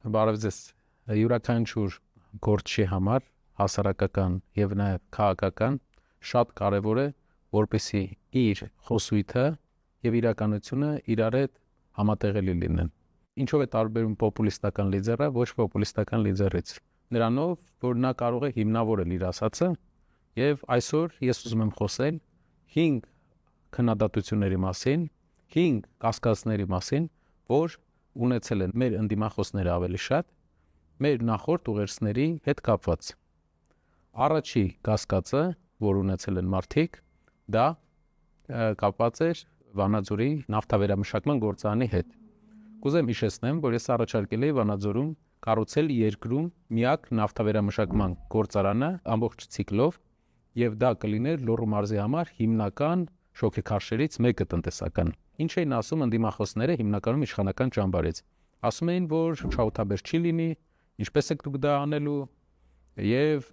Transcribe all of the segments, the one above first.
Բարև ձեզ, յուրաքանչյուր գործչի համար հասարակական եւ նաեւ քաղաքական շատ կարեւոր է, որպեսզի իր խոսույթը եւ իրականությունը իրար հետ համատեղելի լինեն։ Ինչով է տարբերում պոպուլիստական լիդերը ոչ պոպուլիստական լիդերից։ Նրանով, որ նա կարող է հիմնավորել իր ասածը եւ այսօր ես ուզում եմ խոսել 5 քննադատությունների մասին, 5 կասկածների մասին, որ ունեցել են մեր ընդդիմախոսները ավելի շատ մեր նախորդ ուղերձների հետ կապված։ Առաջի կասկածը, որ ունեցել են մարդիկ, դա կապված էր Վանաձորի նավթավերամշակման գործարանի հետ։ Կուզեմ հիշեցնեմ, որ ես առաջարկել էի Վանաձորում կառուցել երկրում միակ նավթավերամշակման գործարանը ամբողջ ցիկլով, եւ դա կլիներ Լոռու մարզի համար հիմնական շոգեքարշերից մեկը տնտեսական։ Ինչ էին ասում ընդդիմախոսները հիմնականում իշխանական ճամբարից։ Ասում էին, որ շահութաբեր չի լինի, ինչպես եք դուք դա անելու եւ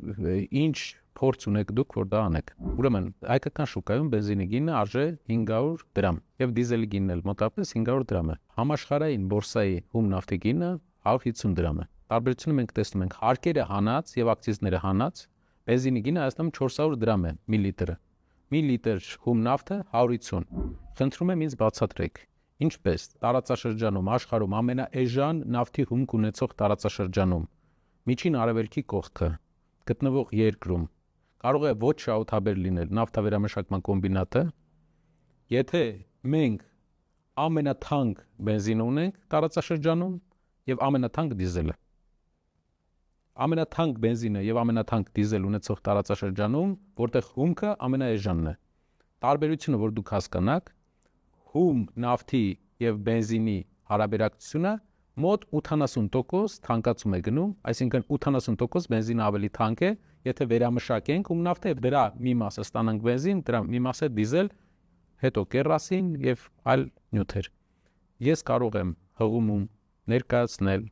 ինչ փորձ ունեք դուք, որ դա անեք։ Ուրեմն հայկական շուկայում բենզինի գինը արժե 500 դրամ եւ դիզելի գինն էլ մոտավորապես 500 դրամ է։ Համաշխարհային բորսայի հում նավթի գինը 150 դրամ է։ Տարբերությունը մենք տեսնում ենք հարկերը հանած եւ ակցիզները հանած, բենզինի գինը Հայաստանում 400 դրամ է միլիտրը։ Մի լիտր հում նավթը 150։ Խնդրում եմ ինձ բացատրեք, ինչպես տարածաշրջանում աշխարհում ամենաէժան նավթի հումք ունեցող տարածաշրջանում միջին արևելքի կողքը գտնվող երկրում կարող է ոչ շահութաբեր լինել նավթավերամշակման կոմբինատը, եթե մենք ամենաթանկ բենզինը ունենք տարածաշրջանում եւ ամենաթանկ դիզելը։ Ամենաթանկ բենզինը եւ ամենաթանկ դիզել ունեցող տարածաշրջանում, որտեղ հումքը ամենաէժանն է։ Տարբերությունը, որ դուք հասկանաք, հում նավթի եւ բենզինի հարաբերակցությունը մոտ 80% թանկացում է գնում, այսինքն 80% բենզինը ավելի թանկ է, եթե վերամշակենք հում նավթը եւ դրա մի մասը ստանանք բենզին, դրա մի մասը դիզել, հետո կերոսին եւ այլ նյութեր։ Ես կարող եմ հղումում ներկայացնել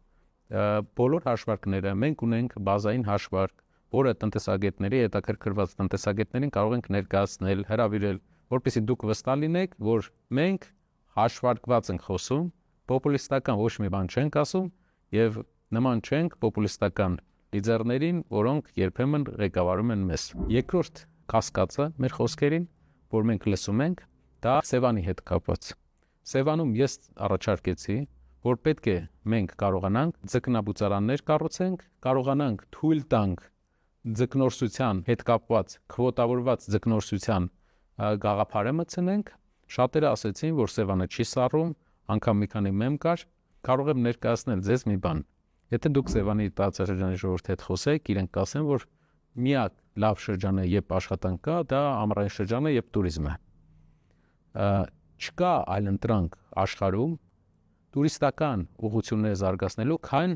բոլոր հաշվարկները, մենք ունենք բազային հաշվարկ, որը տնտեսագետների, հետաքրքրված տնտեսագետներին կարող ենք ներկայացնել, հրավիրել, որպեսզի դուք վստահ լինեք, որ մենք հաշվարկված ենք խոսում, պոպուլիստական ոչ մի բան չենք ասում եւ նման չենք պոպուլիստական լիդերներին, որոնք երբեմն ղեկավարում են մեզ։ Երկրորդ կասկածը մեր խոսքերին, որ մենք լսում ենք, դա Սևանի հետ կապված։ Սևանում ես առաջարկեցի, որ պետք է մենք կարողանանք ձկնաբուծարաններ կառուցենք, կարողանանք թույլ տանք ձկնորսության հետ կապված քվոտավորված ձկնորսության գաղափարը մտցնենք։ Շատերը ասեցին, որ Սևանը չի սառում, անգամ մի քանի մեմ կար, կարող եմ ներկայացնել ձեզ մի բան։ Եթե դուք Սևանի տարածաշրջանի ժողովրդի հետ խոսեք, իրենք կասեն, որ միակ լավ շրջանը երբ աշխատանք կա, դա ամառային շրջանը երբ տուրիզմ է։ Չկա այլ ընտրանք աշխարհում տուրիստական ուղղությունները զարգացնելու, քան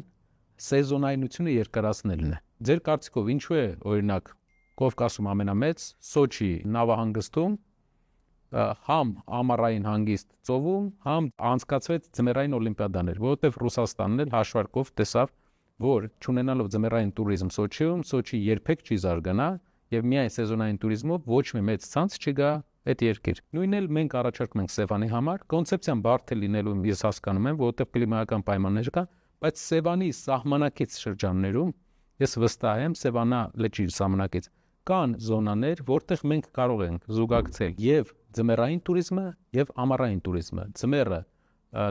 սեզոնայնությունը երկարացնելն է։ Ձեր կարծիքով ինչու է օրինակ Կովկասում ամենամեծ Սոչի նավահանգստում համ ամառային հանգիստ ծովում, համ անցկացվեց ձմեռային օլիմպիադաներ, որովհետև Ռուսաստանն էլ հաշվարկով տեսավ, որ չունենալով ձմեռային տուրիզմ Սոչիում, Սոչի երբեք չի զարգանա եւ միայն սեզոնային տուրիզմով ոչ մի մեծ ցանց չգա այդ երկիր։ Նույնն էլ մենք առաջարկում ենք Սևանի համար, կոնցեպցիան բարդ է լինելու, ես հասկանում եմ, որովհետև կլիմայական պայմաններ կա, բայց Սևանի սահմանակից շրջաններում ես վստահ եմ Սևանա լճի սահմանակից կան զոնաներ, որտեղ մենք կարող ենք զուգակցել եւ ձմեռային տուրիզմը եւ ամառային տուրիզմը։ Ձմեռը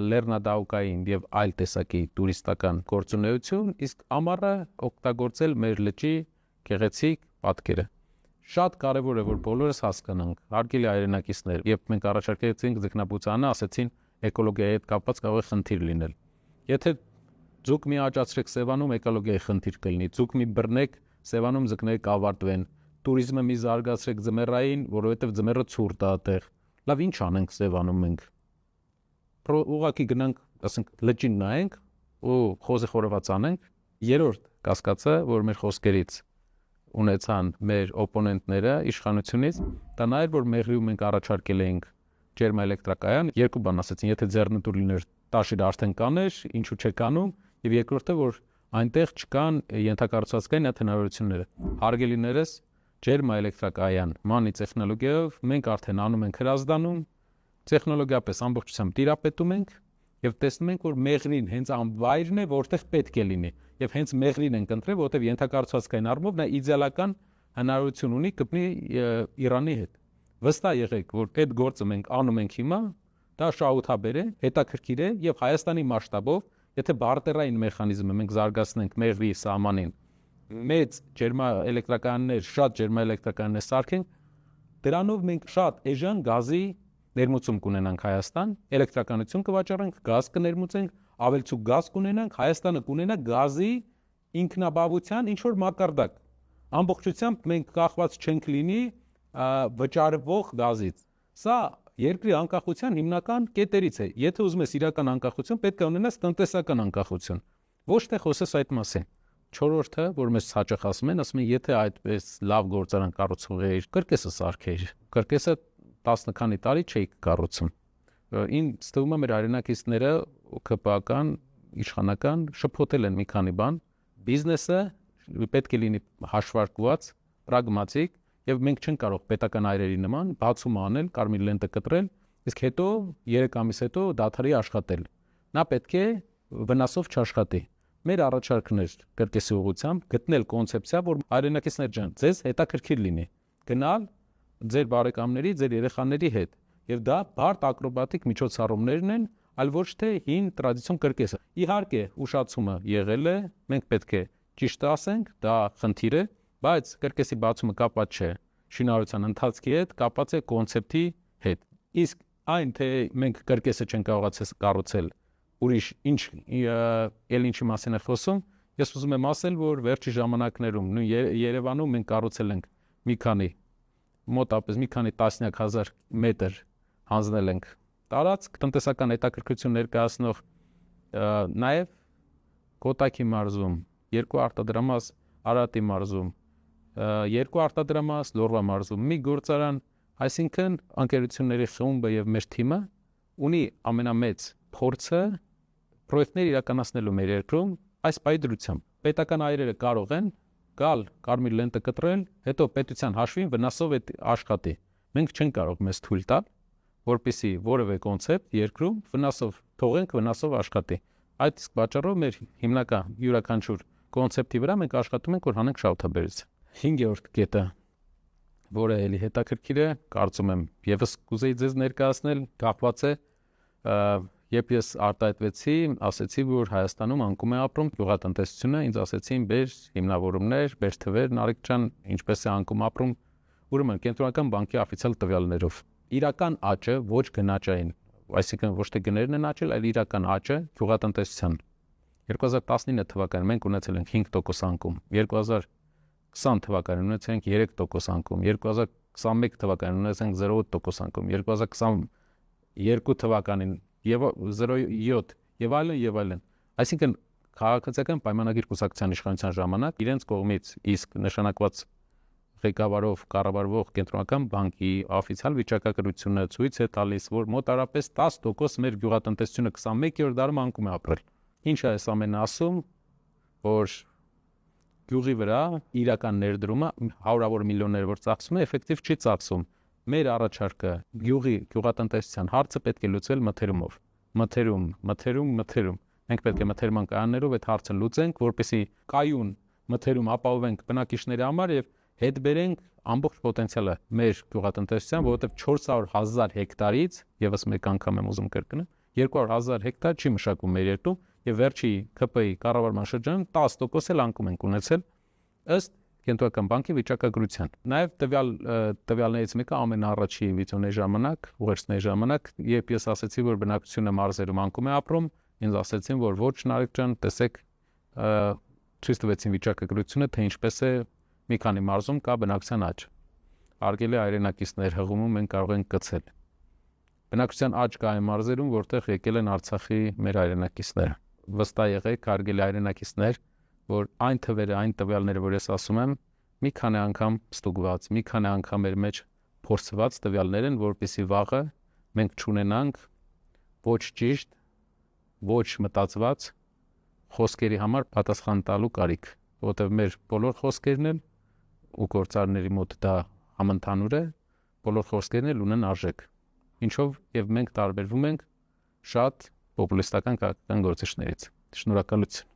լեռնադահուկային եւ այլ տեսակի տուրիստական գործունեություն, իսկ ամառը օգտագործել մեր լճի գեղեցիկ պատկերը։ Շատ կարևոր է, որ բոլորս հասկանանք, հարգելի հայրենակիցներ, երբ մենք առաջարկեցինք ձկնաբուծարանը, ասեցին էկոլոգիայի հետ կապված կարող է խնդիր լինել։ Եթե ձուկ մի աճացրեք Սևանում, էկոլոգիայի խնդիր կլինի։ Ձուկ մի բռնեք, Սևանում ձկները կավարտվեն։ Տուրիզմը մի զարգացրեք ձմեռային, որովհետև ձմեռը ցուրտ է այդտեղ։ Լավ, ինչ անենք Սևանում մենք։ Ուղղակի գնանք, ասենք, լճին նայենք ու խոզի խորոված անենք։ Երրորդ կասկածը, որ մեր խոսքերից ունեցան մեր օպոնենտները իշխանությունից, դա նա էր, որ Մեղրիում մենք առաջարկել էինք ջերմաէլեկտրակայան, երկու բան ասեցին, եթե ձեռնտու լիներ, տաշիր արդեն կաներ, ինչու չեք անում, եւ երկրորդը, որ այնտեղ չկան ենթակառուցվածքային այդ հնարավորությունները։ Հարգելիներս, ջերմաէլեկտրակայան մանի տեխնոլոգիայով մենք արդեն անում ենք Հրազդանում, տեխնոլոգիապես ամբողջությամբ տիրապետում ենք եւ տեսնում ենք, որ մեղրին հենց անվայրն է, որտեղ պետք է լինի, եւ հենց մեղրին են կընտրել, որտեղ ենթակառուցվածքային առումով նա իդեալական հնարավորություն ունի կպնի Իրանի հետ։ Վստահ եղեք, որ այդ գործը մենք անում ենք հիմա, դա շահութաբեր է, հետաքրքիր է եւ Հայաստանի մասշտաբով, եթե բարտերային մեխանիզմը մենք զարգացնենք մեղրի սահմանին, մեծ ջերմաէլեկտրականներ, շատ ջերմաէլեկտրականներ սարքենք, դրանով մենք շատ էժան գազի ներմուծում կունենանք Հայաստան, էլեկտրականություն կվաճառենք, գազ կներմուծենք, ավելցուկ գազ կունենանք, Հայաստանը կունենա գազի ինքնաբավության ինչ որ մակարդակ։ Ամբողջությամբ մենք կախված չենք լինի վճարվող գազից։ Սա երկրի անկախության հիմնական կետերից է։ Եթե ուզում ես իրական անկախություն, պետք է ունենաս տնտեսական անկախություն։ Ոչ թե խոսես այդ մասին։ Չորրորդը, որ մեզ հաճախ ասում են, եթե այդպես լավ գործարան կառուցող էր, կրկեսը սարքեր։ Կրկեսը 10 քանի տարի չէի կառուցում։ Ինձ թվում է մեր հայրենակիցները ԿՊԱ-ական, իշխանական շփոթել են մի քանի բան։ Բիզնեսը պետք է լինի հաշվարկված, պրագմատիկ, եւ մենք չենք կարող պետական այրերի նման բացում անել, կարմիր լենտը կտրել, իսկ հետո 3 ամիս հետո դադարի աշխատել։ Նա պետք է վնասով չաշխատի։ Մեր առաջարկն էր կրկեսի ուղղությամբ գտնել կոնցեպցիա, որ հայրենակիցներ ջան, ձեզ հետաքրքիր լինի գնալ ձեր բարեկամների, ձեր երեխաների հետ, եւ դա բարդ ակրոբատիկ միջոցառումներն են, այլ ոչ թե հին տրադիցիոն կրկեսը։ Իհարկե, ուշացումը եղել է, մենք պետք է ճիշտ ասենք, դա խնդիր է, բայց կրկեսի բացումը կապված չէ շինարարության ընթացքի հետ, կապված է կոնցեպտի հետ։ Իսկ այն, թե մենք կրկեսը չենք կարողացել կառուցել, ուրիշ ինչ ինչի մասին է խոսում, ես ուզում եմ ասել, որ վերջի ժամանակներում նույն Երևանում մենք կառուցել ենք մի քանի մոտապես մի քանի տասնյակ հազար մետր հանձնել ենք տարածք, տնտեսական հետաքրքրություն ներկայացնող նաև Կոտայքի մարզում, 2 արտադրամաս Արարատի մարզում, 2 արտադրամաս Լոռվա մարզում, մի գործարան, այսինքն անկերությունների խումբը եւ մեր թիմը ունի ամենամեծ փորձը պրոյեկտներ իրականացնելու մեր երկրում այս պայդրությամբ։ Պետական այրերը կարող են գալ կարմիր լենտը կտրել, հետո պետության հաշվին վնասով այդ աշխատի։ Մենք չենք կարող մեզ թույլ տալ, որպեսզի որևէ կոնցեպտ երկրում վնասով թողենք, վնասով աշխատի։ Այդ իսկ պատճառով մեր հիմնական յուրաքանչյուր կոնցեպտի վրա մենք աշխատում ենք, որ հանենք շահութաբերից։ 5-րդ կետը, որը էլի հետաքրքիր է, կարծում եմ, եւս կուզեի ձեզ ներկայացնել, կապված է, երբ ես արտահայտվեցի, ասեցի, որ Հայաստանում անկում է ապրում գյուղատնտեսությունը, ինձ ասեցին, բեր հիմնավորումներ, բեր թվեր, Նարեկ ջան, ինչպես է անկում ապրում, ուրեմն կենտրոնական բանկի օֆիցիալ տվյալներով։ Իրական աճը ոչ գնաճային, այսինքն ոչ թե գներն են աճել, այլ իրական աճը գյուղատնտեսության 2019 թվականին մենք ունեցել ենք 5% անկում, 2020 թվականին ունեցել ենք 3% անկում, 2021 թվականին ունեցել ենք 0% անկում, 2022 թվականին 0.7 եւ այլն։ Այսինքն քաղաքացիական պայմանագիր կուսակցության իշխանության ժամանակ իրենց կողմից իսկ նշանակված ղեկավարով կառավարվող կենտրոնական բանկի օֆիցիալ վիճակագրությունը ցույց է տալիս, որ մոտարապես 10% մեր գյուղատնտեսությունը 21-րդ դարում անկում է ապրել։ Ինչ է այս ամենը ասում, որ գյուղի վրա իրական ներդրումը հարյուրավոր միլիոններ որ ծախսում է, էֆեկտիվ չի ծախսում։ Մեր առաջարկը գյուղատնտեսության հարցը պետք է լուծել մթերումով։ Մթերում։ Մենք պետք է մթերման կայաններով այդ հարցը լուծենք, որպեսզի կայուն մթերում ապահովենք բնակիչների համար եւ հետ բերենք ամբողջ պոտենցիալը մեր գյուղատնտեսության, որովհետեւ 400,000 հեկտարից, եւս մեկ անգամ եմ ուզում կրկնել, 200,000 հեկտար չի մշակվում մեր երկրում եւ վերջի ԿՊ-ի կառավարման շրջանում 10% էլ անկում ենք ունեցել ըստ կենտրոնական բանկի վիճակագրության։ Նաեւ տվյալներից մեկը ամենաառաջի վիճակների ժամանակ, ուղերձների ժամանակ, երբ ես ասացի, որ բնակչությունը մարզերում անկում է ապրում, ինձ ասացին, որ ոչ Նարեկ ջան, տեսեք, ցույց տվեցին վիճակագրությունը, թե ինչպես է մի քանի մարզում կա բնակչության աճ։ Արգելի հայրենակիցներ, հղումում մենք կարող ենք կցել։ Բնակչության աճ կա այն մարզերում, որտեղ եկել են Արցախի մեր հայրենակիցները։ Վստահ եղեք, արգելի հայրենակիցներ, որ այն թվերը, այն տվյալները, որ ես ասում եմ, մի քանի անգամ ստուգված, մի քանի անգամ մեր մեջ փորձված տվյալներ են, որպեսզի վաղը մենք չունենանք ոչ ճիշտ, ոչ մտածված խոսքերի համար պատասխան տալու կարիք, որովհետև մեր բոլոր խոսքերն են ու գործարների մոտ դա համընդհանուր է, բոլոր խոսքերն էլ ունեն արժեք։ Ինչով եւ մենք տարբերվում ենք շատ պոպուլիստական քաղաքական գործիչներից։ Շնորհակալություն։